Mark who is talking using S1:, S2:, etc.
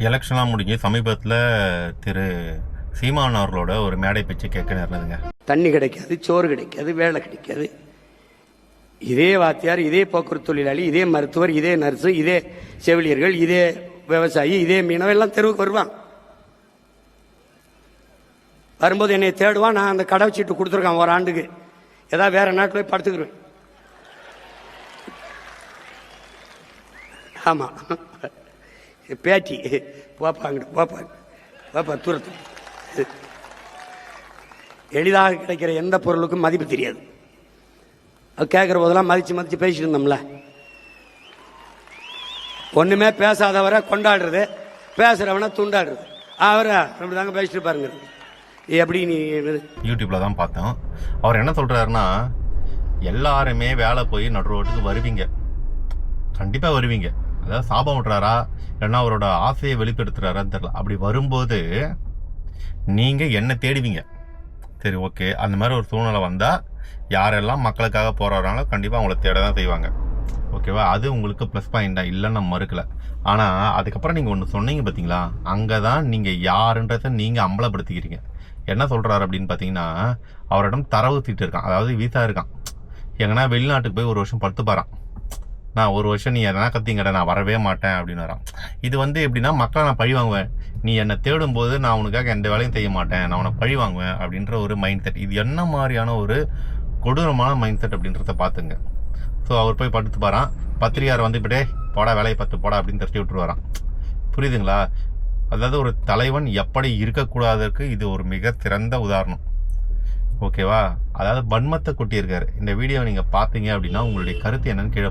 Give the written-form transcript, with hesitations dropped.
S1: எலெக்ஷன்லாம் முடிஞ்சு சமீபத்தில் திரு சீமான் அவர்களோட ஒரு மேடை பேச்சு கேட்க நேர்ந்ததுங்க.
S2: தண்ணி கிடைக்காது, சோறு கிடைக்காது, வேலை கிடைக்காது. இதே வாத்தியார், இதே போக்குவரத்து தொழிலாளி, இதே மருத்துவர், இதே நர்ஸு, இதே செவிலியர்கள், இதே விவசாயி, இதே மீனவ எல்லாம் தெருவுக்கு வருவான். வரும்போது என்னை தேடுவான். நான் அந்த கடை சீட்டு கொடுத்துருக்கான் ஒரு ஆண்டுக்கு. ஏதாவது வேற நாட்டில் போய் படுத்துக்கிடுவேன். ஆமா, பேட்டி போப்பாங்க போப்பா தூரத்து. எளிதாக கிடைக்கிற எந்த பொருளுக்கும் மதிப்பு தெரியாது. அது கேட்குற போதெல்லாம் மதிச்சு பேசிட்டு இருந்தோம்ல. ஒண்ணுமே பேசாதவரை கொண்டாடுறது, பேசுறவனை துண்டாடுறது. அவரை அப்படிதாங்க பேசிட்டு பாருங்க. எப்படி நீ
S1: யூடியூப்ல தான் பார்த்தோம். அவர் என்ன சொல்றாருன்னா, எல்லாருமே வேலை போய் நடு ரோட்டுக்கு வருவீங்க, கண்டிப்பா வருவீங்க. அதாவது சாபம் விட்டுறாரா இல்லைன்னா அவரோட ஆசையை வெளிப்படுத்துறாரான்னு தெரியல. அப்படி வரும்போது நீங்க என்ன தேடுவீங்க. சரி, ஓகே, அந்த மாதிரி ஒரு சூழ்நிலை வந்தா யாரெல்லாம் மக்களுக்காக போறாங்களோ கண்டிப்பா அவங்கள தேட தான் செய்வாங்க. ஓகேவா? அது உங்களுக்கு ப்ளஸ் பாயிண்ட் தான், இல்லைன்னு நம்ம மறுக்கல. ஆனா அதுக்கப்புறம் நீங்க ஒன்று சொன்னீங்க பார்த்தீங்களா, அங்கதான் நீங்க யாருன்றத நீங்க அம்பலப்படுத்திக்கிறீங்க. என்ன சொல்றாரு அப்படின்னு பார்த்தீங்கன்னா, அவரிடம் தரவு சீட்டு இருக்கான், அதாவது வீசா இருக்கான். எங்கன்னா வெளிநாட்டுக்கு போய் ஒரு வருஷம் படுத்து பாறான். நான் ஒரு வருஷம் நீ எதனா கத்திங்கட, நான் வரவே மாட்டேன் அப்படின்னு வரான். இது எப்படின்னா, மக்களை நான் பழி வாங்குவேன், நீ என்னை தேடும் போது நான் உனக்காக எந்த வேலையும் செய்ய மாட்டேன், நான் உன்னை பழி வாங்குவேன் அப்படின்ற ஒரு மைண்ட் செட். இது என்ன மாதிரியான ஒரு கொடூரமான மைண்ட் செட் அப்படின்றத பார்த்துங்க. ஸோ அவர் போய் படுத்து பாறான். பத்திரிகார் இப்படே போடா, வேலையை பார்த்து போடா அப்படின்னு தட்டி விட்டுரு வரான். புரியுதுங்களா? அதாவது ஒரு தலைவன் எப்படி இருக்கக்கூடாதற்கு இது ஒரு மிக சிறந்த உதாரணம். ஓகேவா? அதாவது வன்மத்தை கொட்டியிருக்காரு. இந்த வீடியோவை நீங்கள் பார்த்தீங்க அப்படின்னா உங்களுடைய கருத்து என்னன்னு கீழே